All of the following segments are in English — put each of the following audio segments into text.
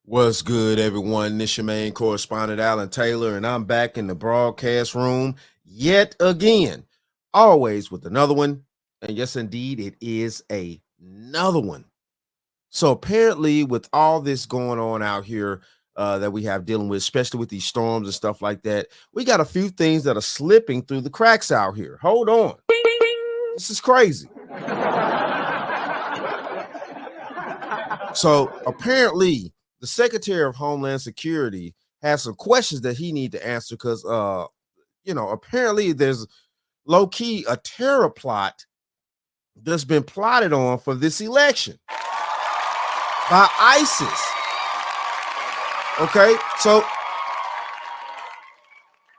What's good, everyone? This your main correspondent, Alan Taylor, and I'm back in the broadcast room yet again, always with another one. And yes, indeed, it is another one. So apparently, with all this going on out here that we have dealing with, especially with these storms and stuff like that, we got a few things that are slipping through the cracks out here. Hold on. This is crazy. So apparently, the Secretary of Homeland Security has some questions that he need to answer because, apparently there's low key a terror plot that's been plotted on for this election by ISIS. Okay, so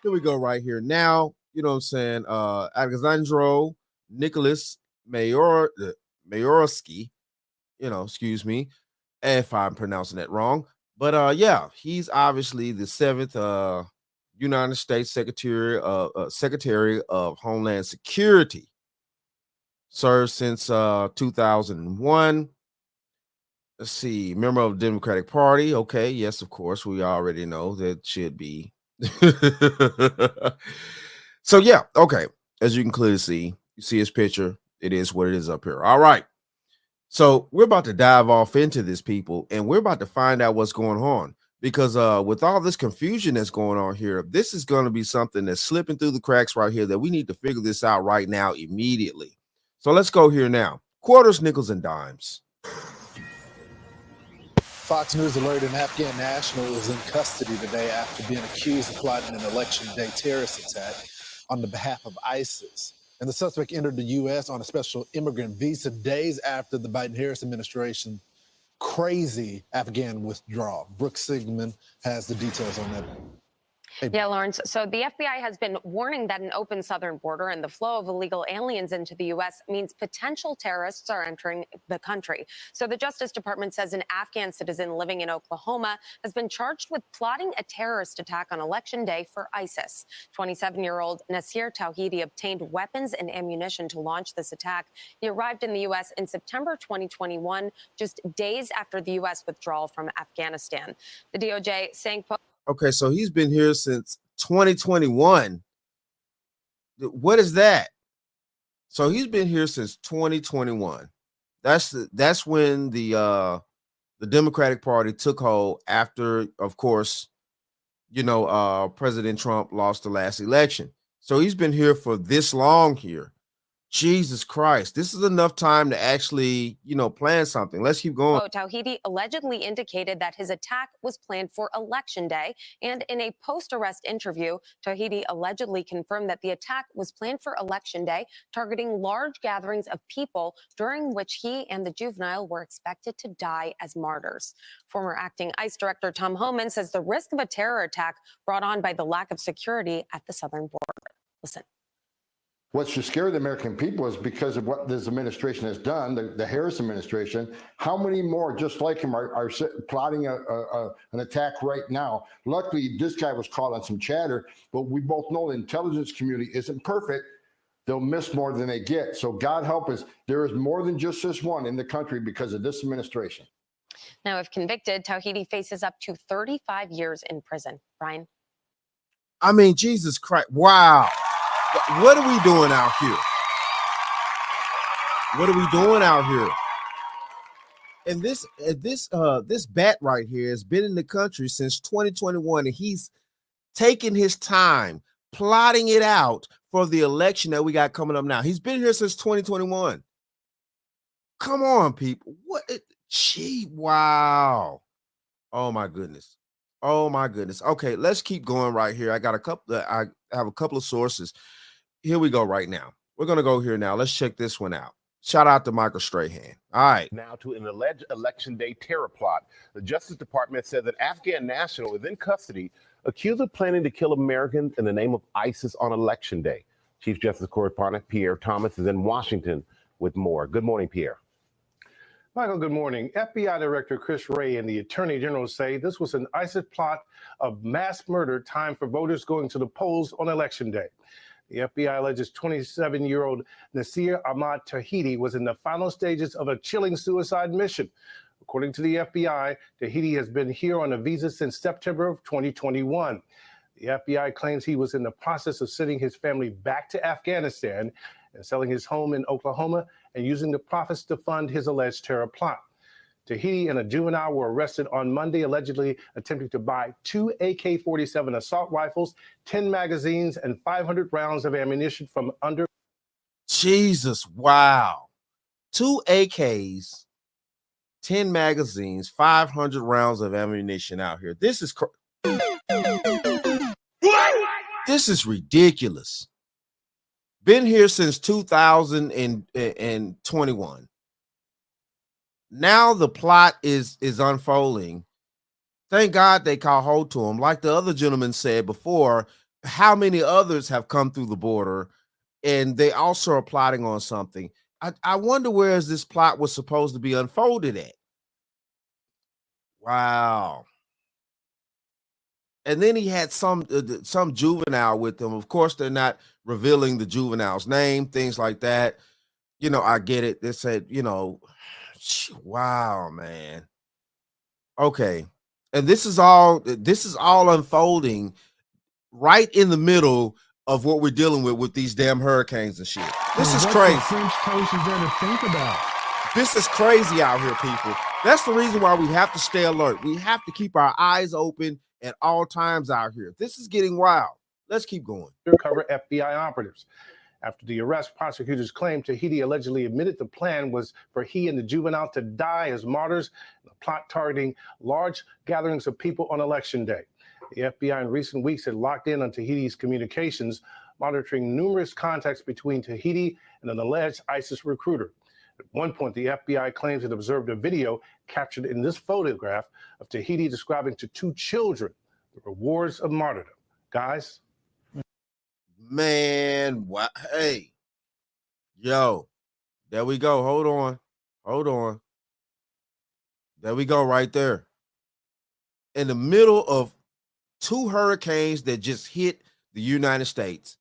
here we go right here. Now, you know what I'm saying? Alexandro Nicholas Mayorski, excuse me if I'm pronouncing that wrong. But yeah, he's obviously the seventh United States Secretary of Homeland Security. Served since 2001. Let's see, member of the Democratic Party. Okay, yes, of course, we already know that should be. So yeah, okay. As you can clearly see, you see his picture. It is what it is up here. All right. So we're about to dive off into this, people, and we're about to find out what's going on because with all this confusion that's going on here, this is going to be something that's slipping through the cracks right here that we need to figure this out right now immediately. So let's go here now. Quarters, nickels, and dimes. Fox News alerted an Afghan national is in custody today after being accused of plotting an election day terrorist attack on the behalf of ISIS. And the suspect entered the U.S. on a special immigrant visa days after the Biden-Harris administration crazy Afghan withdrawal. Brooks Sigmund has the details on that. Yeah, Lawrence. So the FBI has been warning that an open southern border and the flow of illegal aliens into the U.S. means potential terrorists are entering the country. So the Justice Department says an Afghan citizen living in Oklahoma has been charged with plotting a terrorist attack on Election Day for ISIS. 27-year-old Nasir Tawhidi obtained weapons and ammunition to launch this attack. He arrived in the U.S. in September 2021, just days after the U.S. withdrawal from Afghanistan. The DOJ saying, okay, so he's been here since 2021. What is that? So he's been here since 2021. That's when the Democratic Party took hold after, of course, President Trump lost the last election. So he's been here for this long here. Jesus Christ, this is enough time to actually, plan something. Let's keep going. Tawhidi allegedly indicated that his attack was planned for Election Day. And in a post-arrest interview, Tawhidi allegedly confirmed that the attack was planned for Election Day, targeting large gatherings of people during which he and the juvenile were expected to die as martyrs. Former acting ICE Director Tom Homan says the risk of a terror attack brought on by the lack of security at the southern border. Listen. What should scare the American people is because of what this administration has done, the Harris administration. How many more just like him are plotting an attack right now? Luckily, this guy was caught on some chatter, but we both know the intelligence community isn't perfect. They'll miss more than they get. So God help us. There is more than just this one in the country because of this administration. Now, if convicted, Tawhidi faces up to 35 years in prison. Brian? I mean, Jesus Christ. Wow. What are we doing out here? What are we doing out here? And this bat right here has been in the country since 2021, and he's taking his time plotting it out for the election that we got coming up now. He's been here since 2021. Come on, people. Wow. Oh my goodness. Oh my goodness. Okay, let's keep going right here. I have a couple of sources. Here we go right now. We're going to go here now. Let's check this one out. Shout out to Michael Strahan. All right. Now to an alleged Election Day terror plot. The Justice Department said that Afghan national is in custody, accused of planning to kill Americans in the name of ISIS on Election Day. Chief Justice Correspondent Pierre Thomas is in Washington with more. Good morning, Pierre. Michael, good morning. FBI Director Chris Wray and the Attorney General say this was an ISIS plot of mass murder timed for voters going to the polls on Election Day. The FBI alleges 27-year-old Nasir Ahmad Tawhidi was in the final stages of a chilling suicide mission. According to the FBI, Tahiti has been here on a visa since September of 2021. The FBI claims he was in the process of sending his family back to Afghanistan and selling his home in Oklahoma and using the profits to fund his alleged terror plot. Tahiti and a juvenile were arrested on Monday, allegedly attempting to buy 2 AK-47 assault rifles, 10 magazines, and 500 rounds of ammunition from under. Jesus, wow. 2 AKs, 10 magazines, 500 rounds of ammunition out here. This is this is ridiculous. Been here since 2021. Now the plot is unfolding. Thank God they caught hold to him. Like the other gentleman said before, how many others have come through the border and they also are plotting on something. I wonder where is this plot was supposed to be unfolded at. Wow. And then he had some juvenile with him. Of course, they're not revealing the juvenile's name, things like that. You know, I get it. They said, you know, wow, man. Okay. And this is all unfolding right in the middle of what we're dealing with these damn hurricanes and shit. This is crazy. French coast is there to think about? This is crazy out here, people. That's the reason why we have to stay alert. We have to keep our eyes open at all times out here. This is getting wild. Let's keep going. Undercover FBI operatives. After the arrest, prosecutors claimed Tahiti allegedly admitted the plan was for he and the juvenile to die as martyrs in a plot targeting large gatherings of people on Election Day. The FBI in recent weeks had locked in on Tahiti's communications, monitoring numerous contacts between Tahiti and an alleged ISIS recruiter. At one point, the FBI claims it observed a video captured in this photograph of Tahiti describing to 2 children the rewards of martyrdom. Guys. Man, what? Hey, yo, there we go. Hold on. There we go right there. In the middle of 2 hurricanes that just hit the United States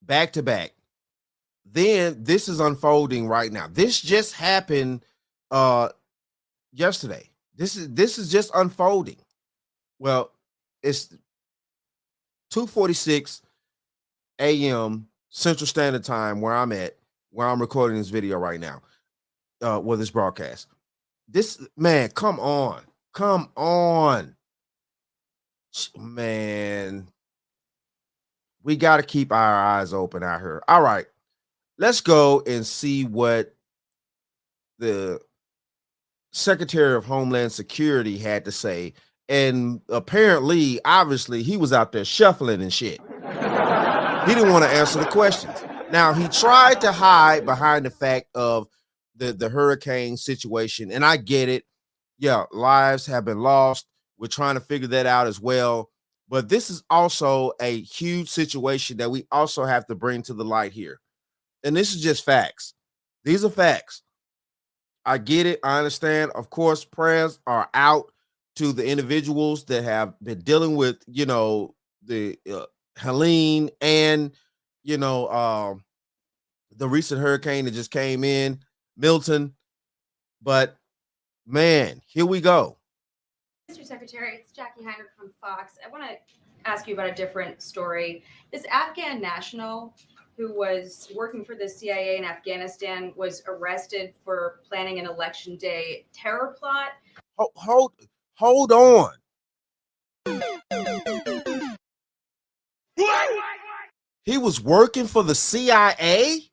back to back. Then this is unfolding right now. This just happened yesterday. This is just unfolding. Well, it's 2:46 a.m. Central Standard Time where I'm recording this video right now. With this broadcast. This man, come on. Man, we got to keep our eyes open out here. All right, let's go and see what the Secretary of Homeland Security had to say. And apparently, obviously, he was out there shuffling and shit. He didn't want to answer the questions. Now, he tried to hide behind the fact of the hurricane situation, and I get it. Yeah, lives have been lost. We're trying to figure that out as well. But this is also a huge situation that we also have to bring to the light here. And this is just facts. These are facts. I get it. I understand. Of course, prayers are out to the individuals that have been dealing with, you know, the Helene and, you know, the recent hurricane that just came in, Milton. But, man, here we go. Mr. Secretary, it's Jackie Heinrich from Fox. I want to ask you about a different story. This Afghan national who was working for the CIA in Afghanistan was arrested for planning an election day terror plot. Hold on. He was working for the CIA?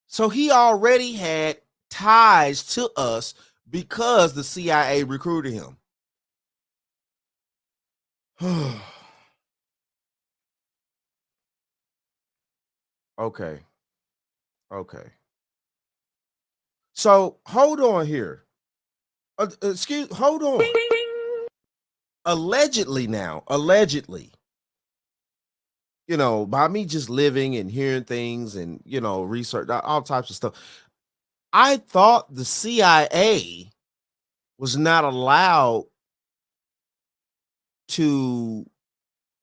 So he already had ties to us because the CIA recruited him. Okay. So hold on here. Hold on. Allegedly, you know, by me just living and hearing things and, you know, research, all types of stuff, I thought the CIA was not allowed to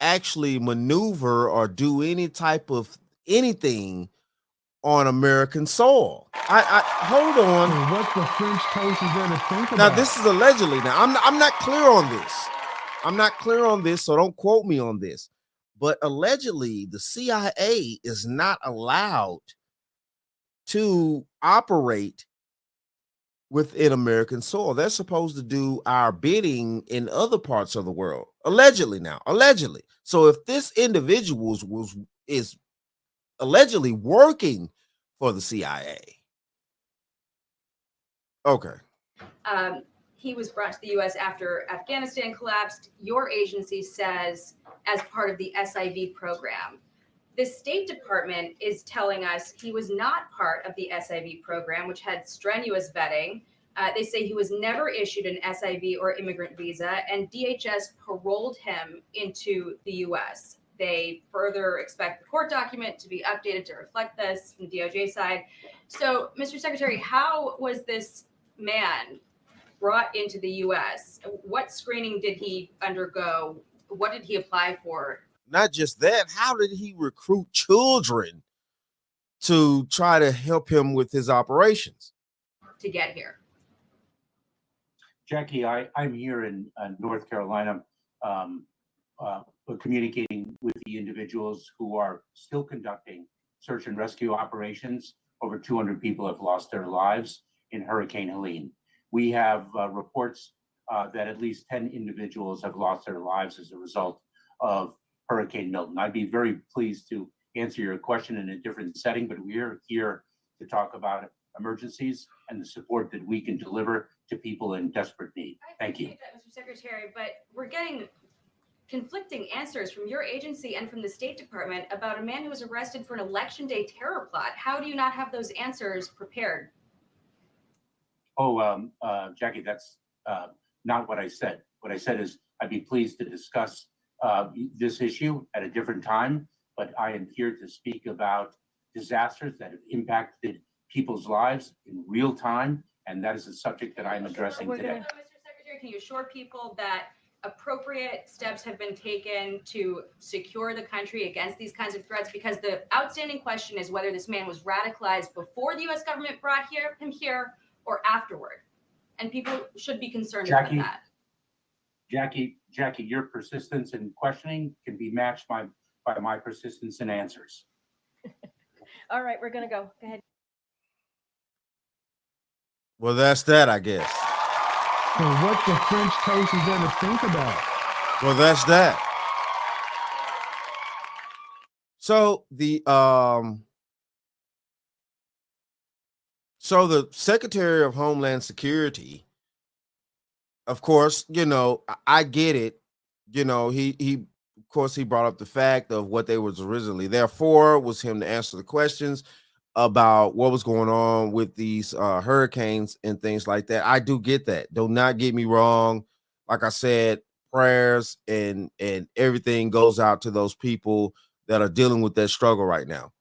actually maneuver or do any type of anything on American soil. I hold on. And what the French toast is there to think about? Now, this is allegedly. Now, I'm not clear on this. I'm not clear on this, so don't quote me on this. But allegedly, the CIA is not allowed to operate within American soil. They're supposed to do our bidding in other parts of the world. Allegedly now, allegedly. So if this individual is allegedly working for the CIA. Okay. He was brought to the U.S. after Afghanistan collapsed. Your agency says as part of the SIV program. The State Department is telling us he was not part of the SIV program, which had strenuous vetting. They say he was never issued an SIV or immigrant visa, and DHS paroled him into the U.S. They further expect the court document to be updated to reflect this from DOJ side. So, Mr. Secretary, how was this man brought into the U.S.? What screening did he undergo? What did he apply for? Not just that, how did he recruit children to try to help him with his operations? To get here. Jackie, I'm here in North Carolina communicating with the individuals who are still conducting search and rescue operations. Over 200 people have lost their lives in Hurricane Helene. We have reports that at least 10 individuals have lost their lives as a result of Hurricane Milton. I'd be very pleased to answer your question in a different setting, but we're here to talk about emergencies and the support that we can deliver to people in desperate need. Thank you. I appreciate that, Mr. Secretary, but we're getting conflicting answers from your agency and from the State Department about a man who was arrested for an election day terror plot. How do you not have those answers prepared? Oh, Jackie, that's not what I said. What I said is I'd be pleased to discuss this issue at a different time, but I am here to speak about disasters that have impacted people's lives in real time, and that is a subject that I'm addressing today. Mr. Secretary, can you assure people that appropriate steps have been taken to secure the country against these kinds of threats? Because the outstanding question is whether this man was radicalized before the U.S. government brought him here or afterward. And people should be concerned about that. Jackie, your persistence in questioning can be matched by my persistence in answers. All right, we're going to go. Go ahead. Well, that's that, I guess. So what the French toast is there to think about? Well, that's that. So the Secretary of Homeland Security, of course, I get it. He of course he brought up the fact of what they was originally there for was him to answer the questions about what was going on with these hurricanes and things like that. I do get that. Do not get me wrong. Like I said, prayers and everything goes out to those people that are dealing with that struggle right now.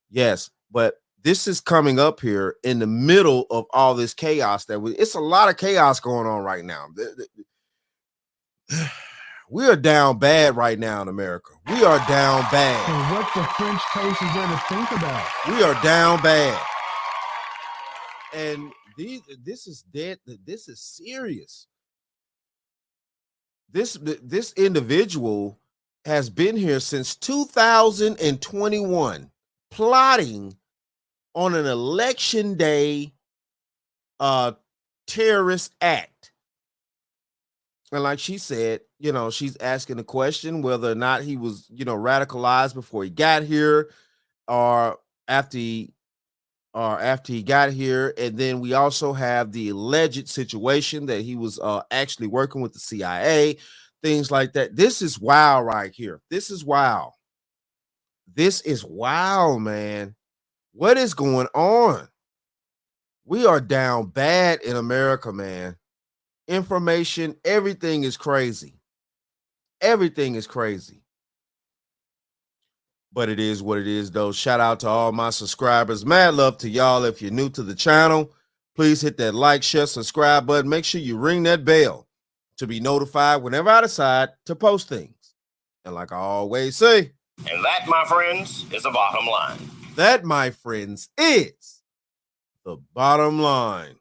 Yes, but this is coming up here in the middle of all this chaos it's a lot of chaos going on right now. We are down bad right now in America. We are down bad. And what the French toast is there to think about? We are down bad. And this is dead. This is serious. This individual has been here since 2021 plotting on an election day terrorist act. And like she said, she's asking the question whether or not he was, radicalized before he got here or after he got here. And then we also have the alleged situation that he was actually working with the CIA, things like that. This is wild right here. This is wild. This is wild, man. What is going on? We are down bad in America, man. Information, everything is crazy. Everything is crazy. But it is what it is, though. Shout out to all my subscribers. Mad love to y'all. If you're new to the channel, please hit that like, share, subscribe button. Make sure you ring that bell to be notified whenever I decide to post things. And like I always say, and that, my friends, is the bottom line. That, my friends, is the bottom line.